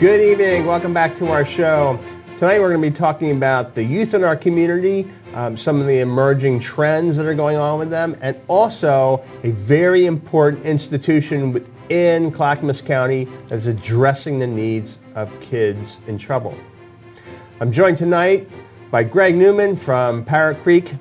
Good evening. Welcome back to our show. Tonight we're going to be talking about the youth in our community, some of the emerging trends that are going on with them, and also a very important institution within Clackamas County that's addressing the needs of kids in trouble. I'm joined tonight by Greg Newman from PCreek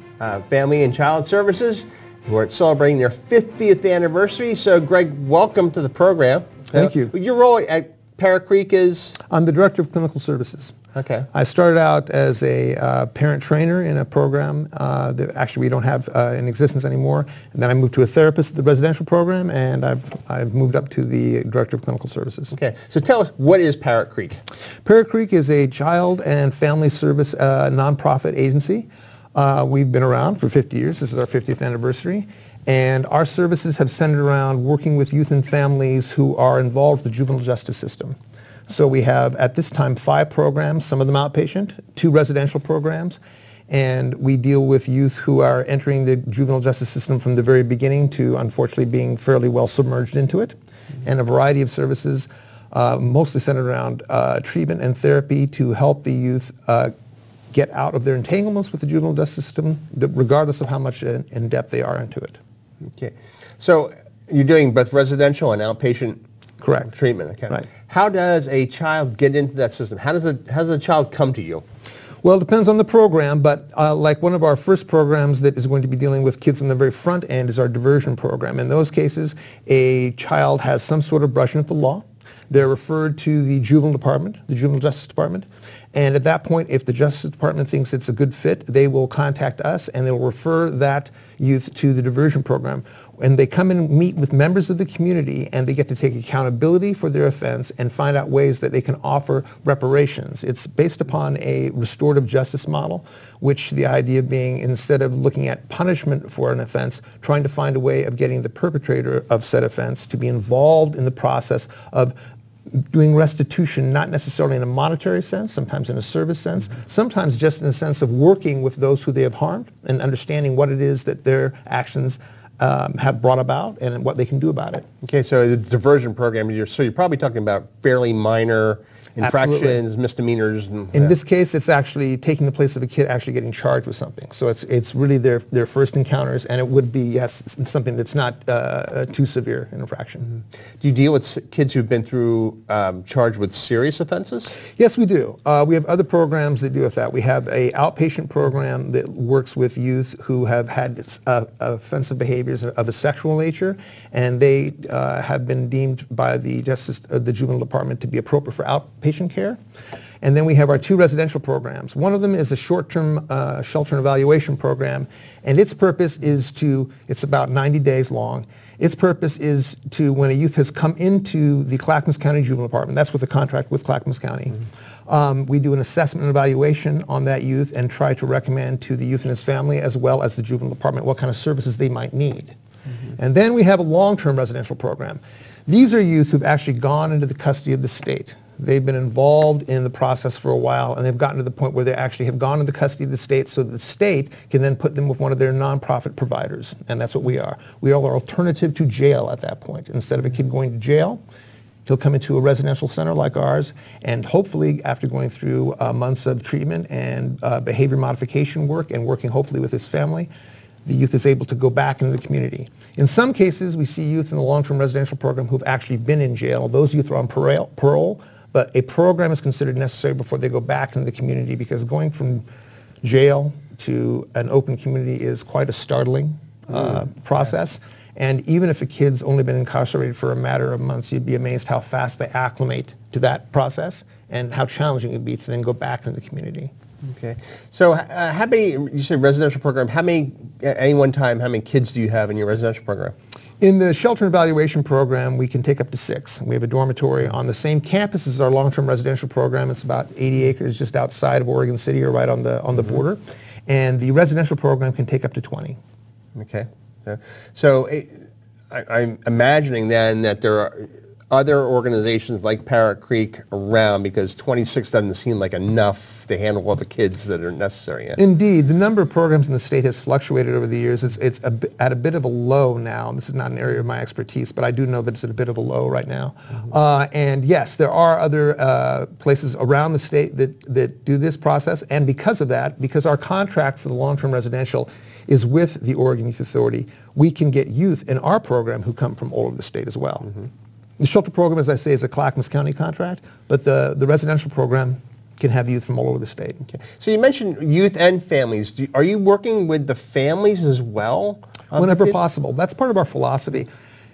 Family and Child Services, who are celebrating their 50th anniversary. So Greg, welcome to the program. Thank you. Your role at PCreek is? I'm the Director of Clinical Services. Okay. I started out as a parent trainer in a program that actually we don't have in existence anymore. And then I moved to a therapist at the residential program, and I've moved up to the Director of Clinical Services. Okay. So tell us, what is PCreek? PCreek is a child and family service nonprofit agency. We've been around for 50 years. This is our 50th anniversary. And our services have centered around working with youth and families who are involved with the juvenile justice system. So we have, at this time, 5 programs, some of them outpatient, 2 residential programs, and we deal with youth who are entering the juvenile justice system from the very beginning to, unfortunately, being fairly well submerged into it, and a variety of services, mostly centered around treatment and therapy to help the youth get out of their entanglements with the juvenile justice system, regardless of how much in depth they are into it. Okay. So you're doing both residential and outpatient Correct. treatment. Okay. Right. How does a child get into that system? How does a child come to you? Well, it depends on the program, but like one of our first programs that is going to be dealing with kids on the very front end is our diversion program. In those cases, a child has some sort of brushing with the law. They're referred to the juvenile department, the juvenile justice department. And at that point, if the Justice Department thinks it's a good fit, they will contact us and they'll refer that youth to the diversion program. And they come and meet with members of the community, and they get to take accountability for their offense and find out ways that they can offer reparations. It's based upon a restorative justice model, which the idea being, instead of looking at punishment for an offense, trying to find a way of getting the perpetrator of said offense to be involved in the process of doing restitution, not necessarily in a monetary sense, sometimes in a service sense, sometimes just in a sense of working with those who they have harmed and understanding what it is that their actions have brought about and what they can do about it. Okay, so the diversion program, you're probably talking about fairly minor infractions, Absolutely. Misdemeanors. In this case, it's actually taking the place of a kid actually getting charged with something. So it's really their first encounters, and it would be, yes, something that's not too severe an infraction. Mm-hmm. Do you deal with kids who've been through charged with serious offenses? Yes, we do. We have other programs that deal with that. We have an outpatient program that works with youth who have had offensive behaviors of a sexual nature, and they have been deemed by the Juvenile Department to be appropriate for outpatient care. And then we have our 2 residential programs. One of them is a short-term shelter and evaluation program, and its purpose is it's about 90 days long. Its purpose is to, when a youth has come into the Clackamas County Juvenile Department, that's with a contract with Clackamas County, we do an assessment and evaluation on that youth and try to recommend to the youth and his family, as well as the Juvenile Department, what kind of services they might need. And then we have a long-term residential program. These are youth who've actually gone into the custody of the state. They've been involved in the process for a while, and they've gotten to the point where they actually have gone into the custody of the state, so that the state can then put them with one of their nonprofit providers, and that's what we are. We are the alternative to jail at that point. Instead of a kid going to jail, he'll come into a residential center like ours, and hopefully, after going through months of treatment and behavior modification work and working hopefully with his family, the youth is able to go back into the community. In some cases, we see youth in the long-term residential program who've actually been in jail. Those youth are on parole, but a program is considered necessary before they go back into the community, because going from jail to an open community is quite a startling process. And even if a kid's only been incarcerated for a matter of months, you'd be amazed how fast they acclimate to that process and how challenging it would be to then go back into the community. Okay. So how many, you said residential program, how many, at any one time, how many kids do you have in your residential program? In the shelter and evaluation program, we can take up to 6. We have a dormitory on the same campus as our long-term residential program. It's about 80 acres just outside of Oregon City, or right on the border. And the residential program can take up to 20. Okay. So I'm imagining then that there other organizations like PCreek around, because 26 doesn't seem like enough to handle all the kids that are necessary yet. Indeed, the number of programs in the state has fluctuated over the years. It's at a bit of a low now. This is not an area of my expertise, but I do know that it's at a bit of a low right now. And yes, there are other places around the state that do this process, and because of that, because our contract for the long-term residential is with the Oregon Youth Authority, we can get youth in our program who come from all over the state as well. The shelter program, as I say, is a Clackamas County contract, but the residential program can have youth from all over the state. Okay. So you mentioned youth and families. Are you working with the families as well? Whenever possible. That's part of our philosophy.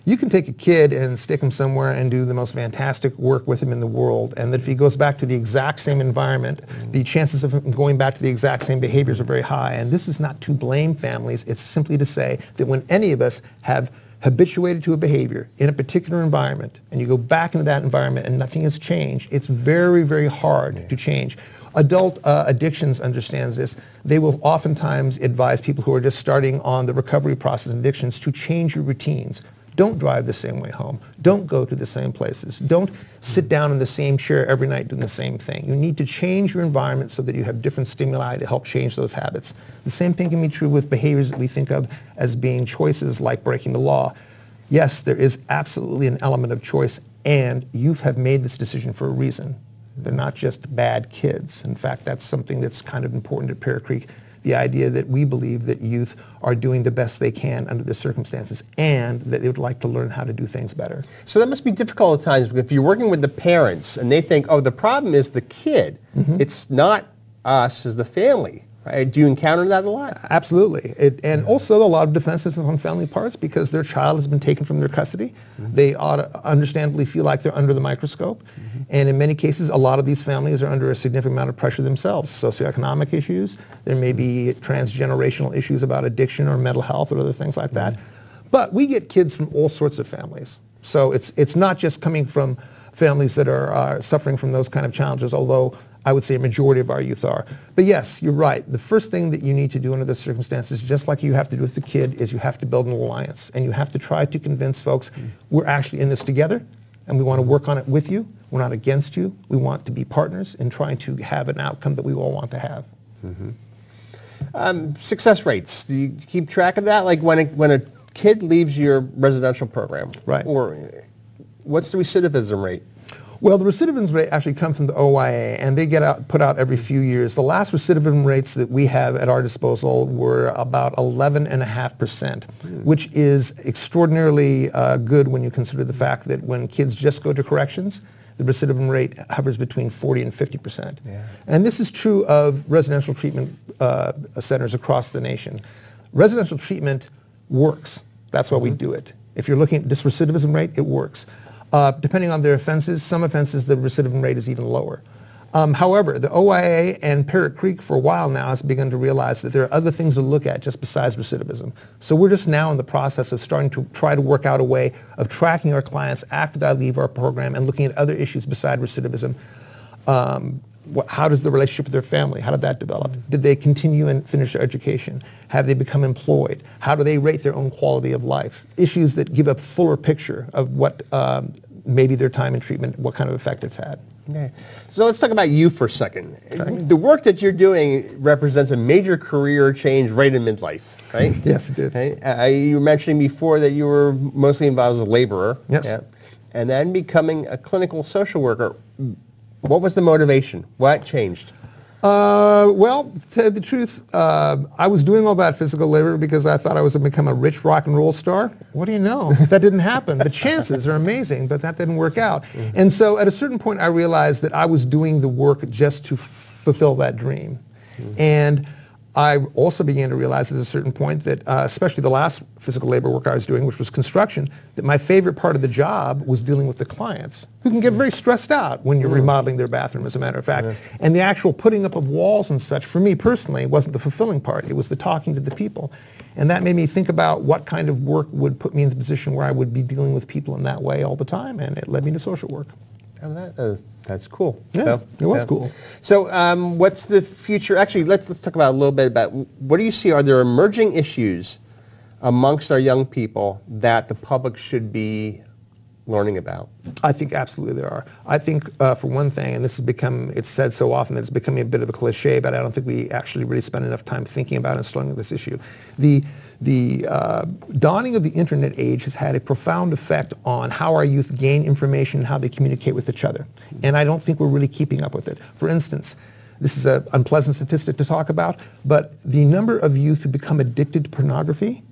You can take a kid and stick him somewhere and do the most fantastic work with him in the world, and that if he goes back to the exact same environment, the chances of him going back to the exact same behaviors are very high. And this is not to blame families. It's simply to say that when any of us have habituated to a behavior in a particular environment, and you go back into that environment and nothing has changed, it's very, very hard to change. Adult addictions understands this. They will oftentimes advise people who are just starting on the recovery process of addictions to change your routines. Don't drive the same way home. Don't go to the same places. Don't sit down in the same chair every night doing the same thing. You need to change your environment so that you have different stimuli to help change those habits. The same thing can be true with behaviors that we think of as being choices like breaking the law. Yes, there is absolutely an element of choice, and youth have made this decision for a reason. They're not just bad kids. In fact, that's something that's kind of important at PCreek. The idea that we believe that youth are doing the best they can under the circumstances, and that they would like to learn how to do things better. So that must be difficult at times if you're working with the parents and they think, oh, the problem is the kid. It's not us as the family. Right? Do you encounter that a lot? Absolutely. And also a lot of defenses on family parts because their child has been taken from their custody. They ought to understandably feel like they're under the microscope. And in many cases, a lot of these families are under a significant amount of pressure themselves. Socioeconomic issues, there may be transgenerational issues about addiction or mental health or other things like that. But we get kids from all sorts of families. So it's not just coming from families that are suffering from those kind of challenges, although I would say a majority of our youth are. But yes, you're right. The first thing that you need to do under the circumstances, just like you have to do with the kid, is you have to build an alliance. And you have to try to convince folks, we're actually in this together, and we want to work on it with you. We're not against you. We want to be partners in trying to have an outcome that we all want to have. Success rates, do you keep track of that? Like when a kid leaves your residential program, right? Or what's the recidivism rate? Well, the recidivism rate actually comes from the OIA, and they get put out every few years. The last recidivism rates that we have at our disposal were about 11.5%, which is extraordinarily good when you consider the fact that when kids just go to corrections, the recidivism rate hovers between 40 and 50%. And this is true of residential treatment centers across the nation. Residential treatment works. That's why we do it. If you're looking at this recidivism rate, it works. Depending on their offenses, some offenses the recidivism rate is even lower. However, the OIA and PCreek for a while now has begun to realize that there are other things to look at just besides recidivism. So we're just now in the process of starting to try to work out a way of tracking our clients after they leave our program and looking at other issues besides recidivism. How does the relationship with their family, how did that develop? Did they continue and finish their education? Have they become employed? How do they rate their own quality of life? Issues that give a fuller picture of what maybe their time in treatment, what kind of effect it's had. Okay. So let's talk about you for a second. Okay. The work that you're doing represents a major career change right in midlife, right? Yes, it did. Okay. You were mentioning before that you were mostly involved as a laborer. Yes. Yeah. And then becoming a clinical social worker. What was the motivation? What changed? Well, to tell you the truth, I was doing all that physical labor because I thought I was going to become a rich rock and roll star. What do you know? That didn't happen. The chances are amazing, but that didn't work out. And so at a certain point, I realized that I was doing the work just to fulfill that dream. And I also began to realize at a certain point that, especially the last physical labor work I was doing, which was construction, that my favorite part of the job was dealing with the clients, who can get very stressed out when you're remodeling their bathroom, as a matter of fact. And the actual putting up of walls and such, for me personally, wasn't the fulfilling part. It was the talking to the people. And that made me think about what kind of work would put me in the position where I would be dealing with people in that way all the time, and it led me to social work. Oh, that's cool. Yeah, it was cool. So what's the future? Actually, let's talk about a little bit about what do you see are there emerging issues amongst our young people that the public should be learning about? I think absolutely there are. I think for one thing, and this has become, it's said so often that it's becoming a bit of a cliche, but I don't think we actually really spend enough time thinking about and studying this issue. The dawning of the internet age has had a profound effect on how our youth gain information and how they communicate with each other. And I don't think we're really keeping up with it. For instance, this is an unpleasant statistic to talk about, but the number of youth who become addicted to pornography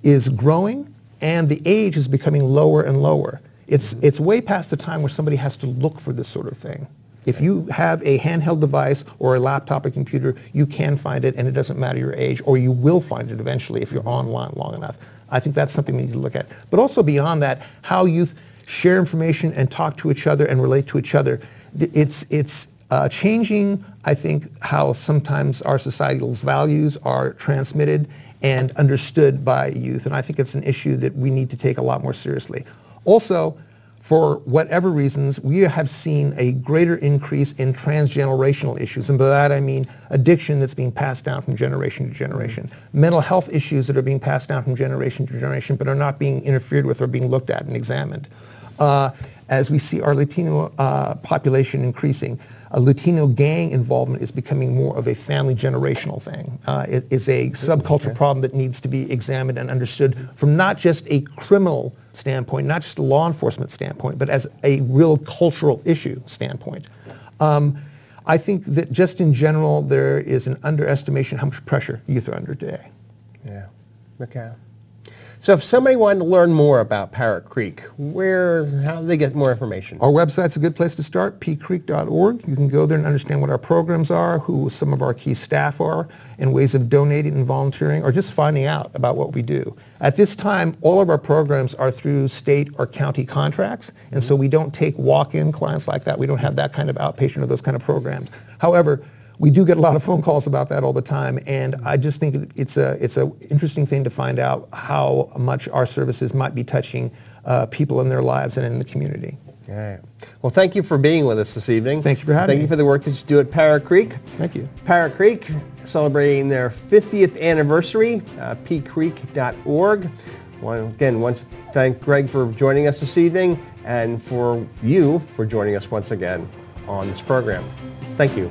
is growing, and the age is becoming lower and lower. It's way past the time where somebody has to look for this sort of thing. If you have a handheld device or a laptop or computer, you can find it, and it doesn't matter your age, or you will find it eventually if you're online long enough. I think that's something we need to look at. But also beyond that, how youth share information and talk to each other and relate to each other. It's changing, I think, how sometimes our societal's values are transmitted and understood by youth, and I think it's an issue that we need to take a lot more seriously. Also, for whatever reasons, we have seen a greater increase in transgenerational issues, and by that I mean addiction that's being passed down from generation to generation, mental health issues that are being passed down from generation to generation but are not being interfered with or being looked at and examined. As we see our Latino population increasing, Latino gang involvement is becoming more of a family generational thing. It is a subculture problem that needs to be examined and understood from not just a criminal standpoint, not just a law enforcement standpoint, but as a real cultural issue standpoint. I think that just in general, there is an underestimation of how much pressure youth are under today. Yeah, okay. So if somebody wanted to learn more about PCreek, how do they get more information? Our website's a good place to start, PCreek.org. You can go there and understand what our programs are, who some of our key staff are, and ways of donating and volunteering, or just finding out about what we do. At this time, all of our programs are through state or county contracts, and so we don't take walk-in clients like that. We don't have that kind of outpatient or those kind of programs. However, we do get a lot of phone calls about that all the time, and I just think it's a interesting thing to find out how much our services might be touching people in their lives and in the community. All right. Well, thank you for being with us this evening. Thank you for having me. Thank you for the work that you do at PCreek. Thank you. PCreek, celebrating their 50th anniversary, PCreek.org. Again, once thank Greg for joining us this evening, and for you for joining us once again on this program. Thank you.